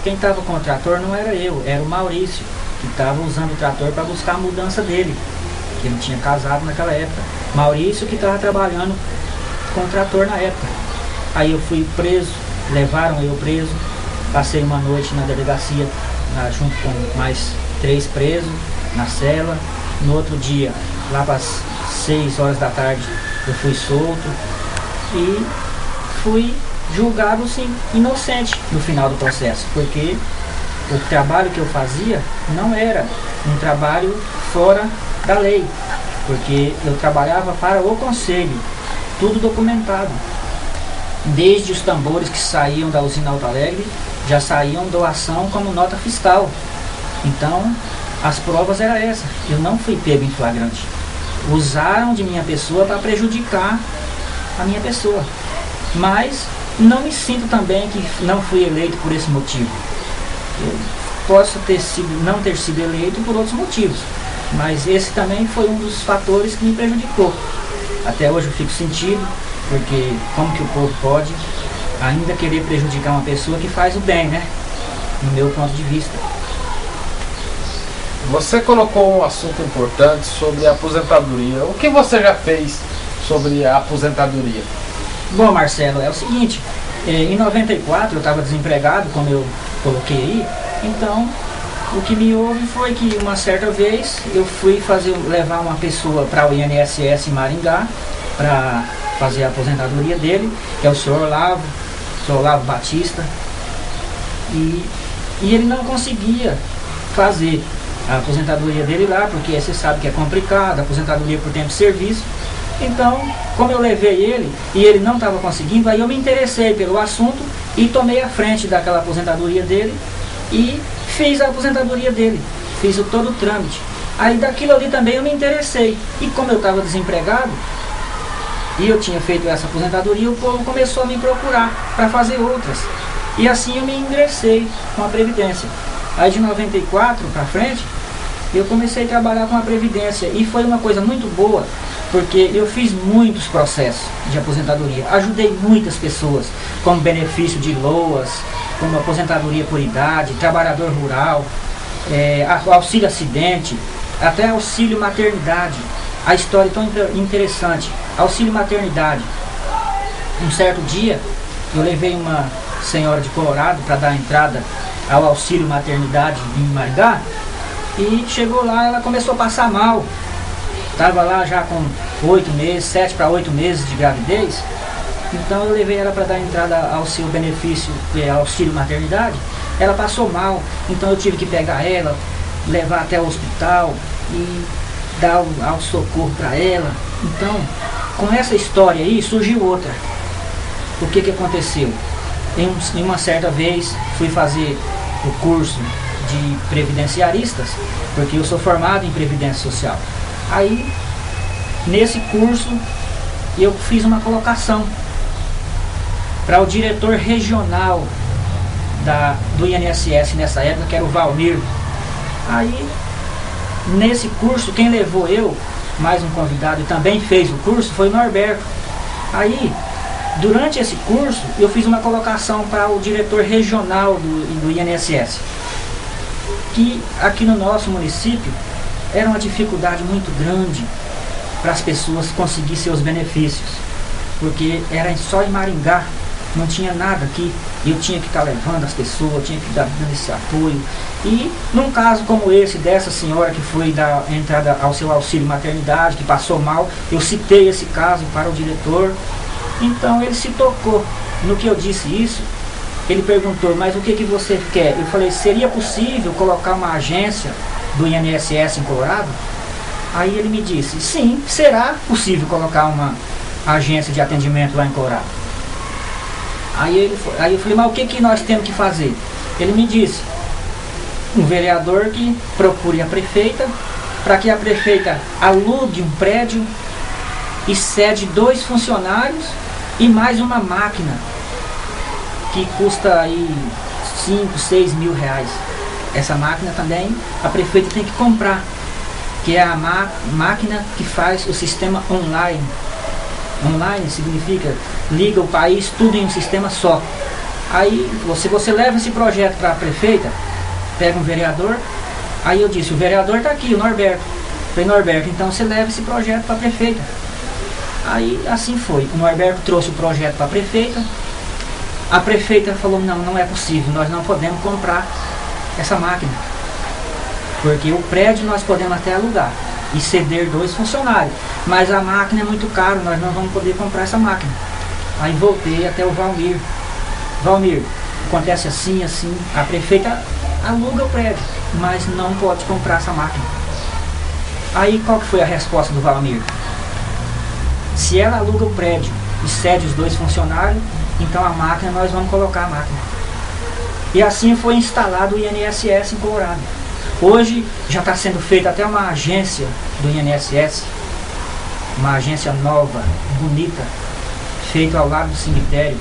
quem estava com o trator não era eu, era o Maurício, que estava usando o trator para buscar a mudança dele, que ele tinha casado naquela época. Maurício que estava trabalhando com o trator na época. Aí eu fui preso, levaram eu preso, passei uma noite na delegacia, junto com mais 3 presos, na cela. No outro dia, lá para as 6 horas da tarde, eu fui solto e fui julgado, sim, inocente no final do processo, porque o trabalho que eu fazia não era um trabalho fora da lei, porque eu trabalhava para o conselho, tudo documentado. Desde os tambores que saíam da usina Alto Alegre, já saíam doação como nota fiscal. Então, as provas eram essas. Eu não fui pego em flagrante. Usaram de minha pessoa para prejudicar a minha pessoa. Mas não me sinto também que não fui eleito por esse motivo. Eu posso não ter sido eleito por outros motivos, mas esse também foi um dos fatores que me prejudicou. Até hoje eu fico sentido, porque como que o povo pode ainda querer prejudicar uma pessoa que faz o bem, né? No meu ponto de vista. Você colocou um assunto importante sobre a aposentadoria. O que você já fez sobre a aposentadoria? Bom, Marcelo, é o seguinte, em 94 eu estava desempregado, como eu coloquei aí, então o que me houve foi que uma certa vez eu fui levar uma pessoa para o INSS em Maringá, para fazer a aposentadoria dele, que é o senhor Olavo Batista, e ele não conseguia fazer a aposentadoria dele lá, porque você sabe que é complicado, a aposentadoria por tempo de serviço. Então, como eu levei ele e ele não estava conseguindo, aí eu me interessei pelo assunto e tomei a frente daquela aposentadoria dele e fiz a aposentadoria dele, fiz todo o trâmite. Aí daquilo ali também eu me interessei, e como eu estava desempregado e eu tinha feito essa aposentadoria, o povo começou a me procurar para fazer outras, e assim eu me ingressei com a Previdência. Aí de 94 para frente eu comecei a trabalhar com a Previdência, e foi uma coisa muito boa, porque eu fiz muitos processos de aposentadoria, ajudei muitas pessoas, como benefício de LOAS, como aposentadoria por idade, trabalhador rural, auxílio acidente, até auxílio maternidade. A história é tão interessante, auxílio maternidade. Um certo dia, eu levei uma senhora de Colorado para dar entrada ao auxílio maternidade em Maringá, e chegou lá, ela começou a passar mal. Estava lá já com 8 meses, 7 para 8 meses de gravidez. Então eu levei ela para dar entrada ao seu benefício, auxílio maternidade. Ela passou mal, então eu tive que pegar ela, levar até o hospital e dar ao socorro para ela. Então, com essa história aí, surgiu outra. O que aconteceu? Em uma certa vez, fui fazer o curso de previdenciaristas, porque eu sou formado em Previdência Social. Aí, nesse curso, eu fiz uma colocação para o diretor regional do INSS nessa época, que era o Valmir. Aí, nesse curso, quem levou eu, mais um convidado, e também fez o curso, foi o Norberto. Aí, durante esse curso, eu fiz uma colocação para o diretor regional do INSS, que aqui no nosso município era uma dificuldade muito grande para as pessoas conseguirem seus benefícios, porque era só em Maringá, não tinha nada aqui, e eu tinha que estar levando as pessoas, tinha que dar dando esse apoio. E num caso como esse, dessa senhora que foi dar entrada ao seu auxílio maternidade, que passou mal, eu citei esse caso para o diretor. Então ele se tocou no que eu disse isso. Ele perguntou, mas o que você quer? Eu falei, seria possível colocar uma agência do INSS em Colorado? Aí ele me disse, sim, será possível colocar uma agência de atendimento lá em Colorado. Aí eu falei, mas o que nós temos que fazer? Ele me disse, um vereador que procure a prefeita, para que a prefeita alugue um prédio e cede 2 funcionários e mais uma máquina, que custa aí 5, 6 mil reais. Essa máquina também a prefeita tem que comprar, que é a máquina que faz o sistema online. Online significa liga o país tudo em um sistema só. Aí, se você leva esse projeto para a prefeita, pega um vereador, aí eu disse, o vereador está aqui, o Norberto. Falei, Norberto, então você leva esse projeto para a prefeita. Aí, assim foi. O Norberto trouxe o projeto para a prefeita. A prefeita falou, não, não é possível, nós não podemos comprar essa máquina. Porque o prédio nós podemos até alugar e ceder 2 funcionários. Mas a máquina é muito cara, nós não vamos poder comprar essa máquina. Aí voltei até o Valmir. Valmir, acontece assim, assim. A prefeita aluga o prédio, mas não pode comprar essa máquina. Aí qual que foi a resposta do Valmir? Se ela aluga o prédio e cede os 2 funcionários, então a máquina, nós vamos colocar a máquina. E assim foi instalado o INSS em Colorado. Hoje já está sendo feita até uma agência do INSS, uma agência nova, bonita, feita ao lado do cemitério.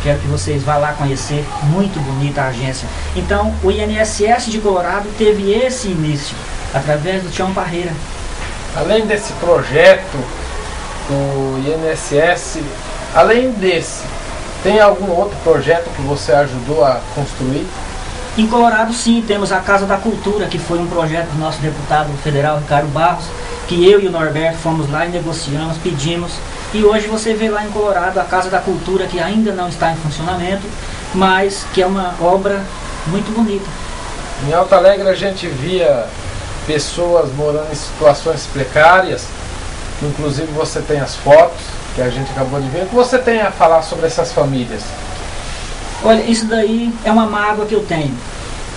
Quero que vocês vá lá conhecer, muito bonita a agência. Então o INSS de Colorado teve esse início, através do Tião Parreira. Além desse projeto do INSS, além desse, tem algum outro projeto que você ajudou a construir? Em Colorado, sim, temos a Casa da Cultura, que foi um projeto do nosso deputado federal, Ricardo Barros, que eu e o Norberto fomos lá e negociamos, pedimos. E hoje você vê lá em Colorado a Casa da Cultura, que ainda não está em funcionamento, mas que é uma obra muito bonita. Em Alto Alegre a gente via pessoas morando em situações precárias, inclusive você tem as fotos que a gente acabou de ver. O que você tem a falar sobre essas famílias? Olha, isso daí é uma mágoa que eu tenho,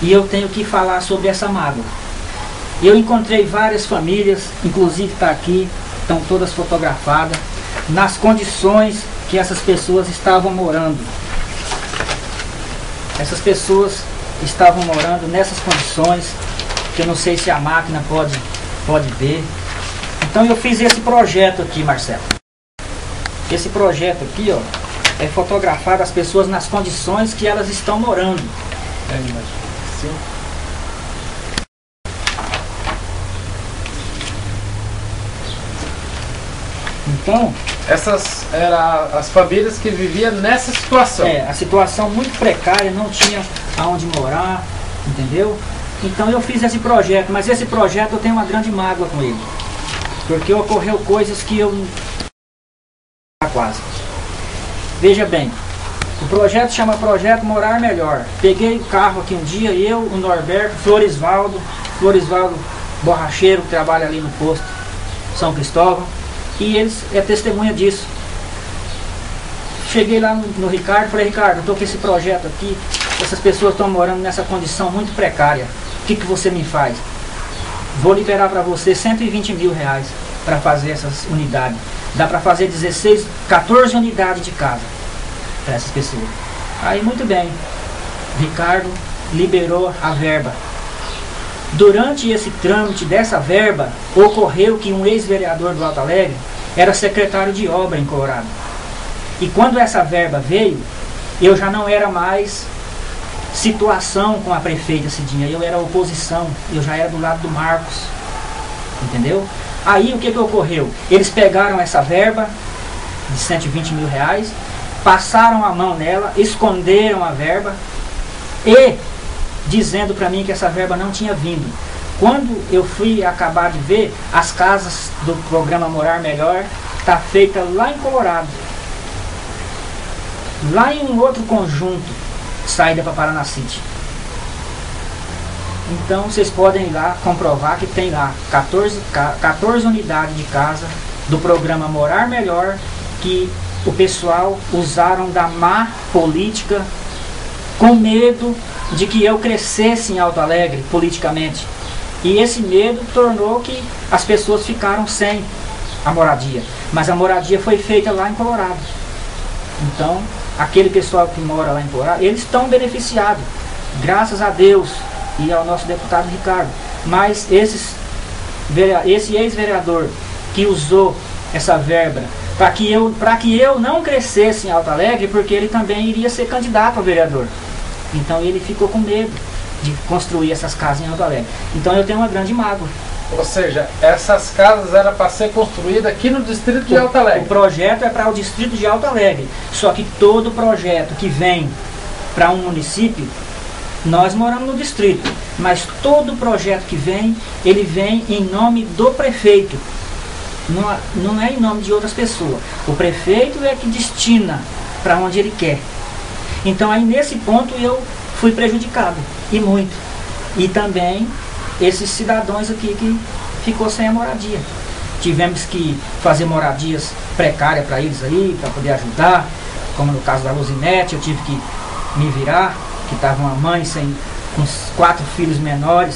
e eu tenho que falar sobre essa mágoa. Eu encontrei várias famílias, inclusive está aqui, estão todas fotografadas, nas condições que essas pessoas estavam morando. Essas pessoas estavam morando nessas condições, que eu não sei se a máquina pode ver. Então eu fiz esse projeto aqui, Marcelo. Esse projeto aqui, ó, é fotografar as pessoas nas condições que elas estão morando. Sim. Então, essas eram as famílias que viviam nessa situação. A situação muito precária, não tinha aonde morar, entendeu? Então eu fiz esse projeto, mas esse projeto eu tenho uma grande mágoa com ele. Porque ocorreu coisas que eu não... quase. Veja bem, o projeto chama Projeto Morar Melhor. Peguei o carro aqui um dia, eu, o Norberto, Florisvaldo borracheiro, que trabalha ali no posto São Cristóvão, e eles é testemunha disso. Cheguei lá no Ricardo, falei, Ricardo, eu estou com esse projeto aqui, essas pessoas estão morando nessa condição muito precária, o que você me faz? Vou liberar para você 120 mil reais para fazer essas unidades. Dá para fazer 14 unidades de casa para essas pessoas. Aí muito bem, Ricardo liberou a verba. Durante esse trâmite dessa verba, ocorreu que um ex-vereador do Alto Alegre era secretário de obra em Colorado. E quando essa verba veio, eu já não era mais situação com a prefeita Cidinha, eu era oposição, eu já era do lado do Marcos, entendeu? Aí o que ocorreu? Eles pegaram essa verba de 120 mil reais, passaram a mão nela, esconderam a verba e dizendo para mim que essa verba não tinha vindo. Quando eu fui acabar de ver, as casas do programa Morar Melhor tá feita lá em Colorado, lá em um outro conjunto, saída para Paraná City. Então vocês podem ir lá comprovar que tem lá 14 unidades de casa do programa Morar Melhor, que o pessoal usaram da má política com medo de que eu crescesse em Alto Alegre politicamente. E esse medo tornou que as pessoas ficaram sem a moradia. Mas a moradia foi feita lá em Colorado. Então, aquele pessoal que mora lá em Colorado, eles estão beneficiados, graças a Deus e ao nosso deputado Ricardo. Mas esse ex-vereador que usou essa verba para que eu não crescesse em Alto Alegre, porque ele também iria ser candidato a vereador. Então ele ficou com medo de construir essas casas em Alto Alegre. Então eu tenho uma grande mágoa. Ou seja, essas casas eram para ser construídas aqui no distrito de Alto Alegre. O projeto é para o distrito de Alto Alegre. Só que todo projeto que vem para um município, nós moramos no distrito, mas todo projeto que vem, ele vem em nome do prefeito. Não é em nome de outras pessoas. O prefeito é que destina para onde ele quer. Então aí nesse ponto eu fui prejudicado, e muito. E também esses cidadãos aqui que ficou sem a moradia. Tivemos que fazer moradias precárias para eles aí, para poder ajudar, como no caso da Luzinete, eu tive que me virar, que estava uma mãe com 4 filhos menores.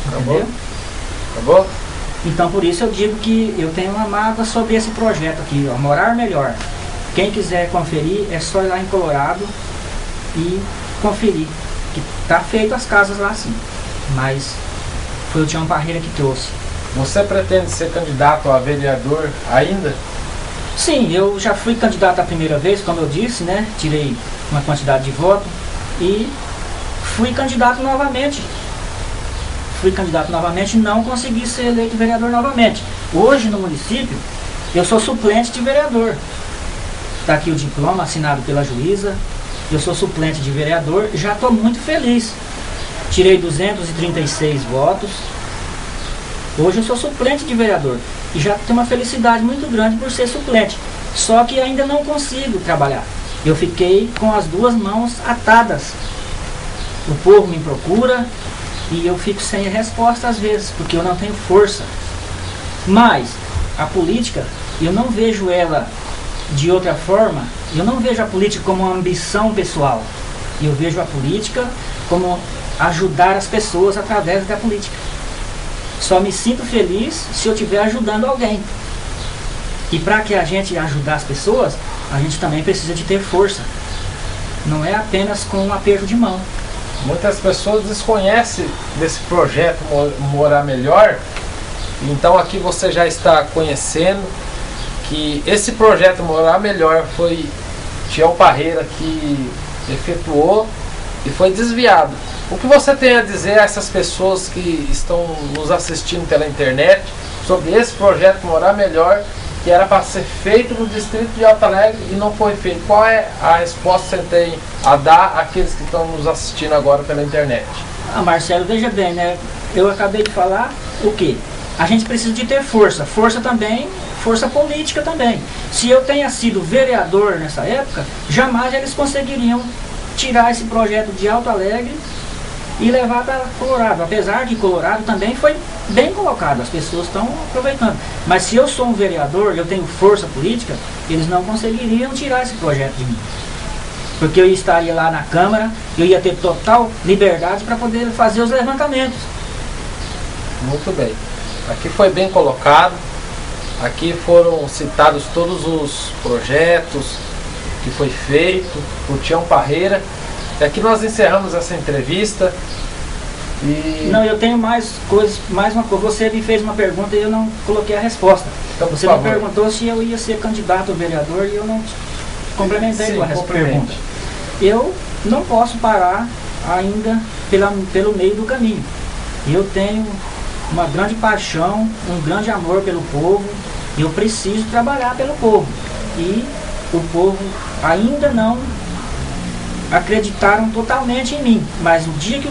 Acabou? Acabou? Então por isso eu digo que eu tenho uma mágoa sobre esse projeto aqui, ó, Morar Melhor. Quem quiser conferir, é só ir lá em Colorado e conferir, que tá feito as casas lá sim, mas foi o Tião Parreira que trouxe. Você pretende ser candidato a vereador ainda? Sim, eu já fui candidato a primeira vez, como eu disse, né? Tirei uma quantidade de votos e fui candidato novamente. E não consegui ser eleito vereador novamente. Hoje no município, eu sou suplente de vereador. Está aqui o diploma assinado pela juíza. Eu sou suplente de vereador, já estou muito feliz. Tirei 236 votos. Hoje eu sou suplente de vereador e já tenho uma felicidade muito grande por ser suplente. Só que ainda não consigo trabalhar. Eu fiquei com as 2 mãos atadas. O povo me procura e eu fico sem resposta às vezes, porque eu não tenho força. Mas a política, eu não vejo ela de outra forma. Eu não vejo a política como uma ambição pessoal. Eu vejo a política como ajudar as pessoas através da política. Só me sinto feliz se eu estiver ajudando alguém. E para que a gente ajudar as pessoas, a gente também precisa de ter força. Não é apenas com um aperto de mão. Muitas pessoas desconhecem desse projeto Morar Melhor. Então aqui você já está conhecendo que esse projeto Morar Melhor foi Tião Parreira que efetuou e foi desviado. O que você tem a dizer a essas pessoas que estão nos assistindo pela internet sobre esse projeto Morar Melhor, que era para ser feito no distrito de Alto Alegre e não foi feito? Qual é a resposta que você tem a dar àqueles que estão nos assistindo agora pela internet? Marcelo, veja bem, né? Eu acabei de falar o quê? A gente precisa de ter força. Força também, força política também. Se eu tenha sido vereador nessa época, jamais eles conseguiriam tirar esse projeto de Alto Alegre e levar para Colorado. Apesar de Colorado também foi bem colocado, as pessoas estão aproveitando. Mas se eu sou um vereador, eu tenho força política, eles não conseguiriam tirar esse projeto de mim. Porque eu estaria lá na Câmara, eu ia ter total liberdade para poder fazer os levantamentos. Muito bem. Aqui foi bem colocado. Aqui foram citados todos os projetos que foi feito por Tião Parreira. E aqui nós encerramos essa entrevista. E... Não, eu tenho mais coisas, mais uma coisa. Você me fez uma pergunta e eu não coloquei a resposta. Então, você me perguntou se eu ia ser candidato a vereador e eu não complementei com a pergunta. Eu não posso parar ainda pelo meio do caminho. Eu tenho uma grande paixão, um grande amor pelo povo. Eu preciso trabalhar pelo povo. E o povo ainda não acreditaram totalmente em mim. Mas o dia que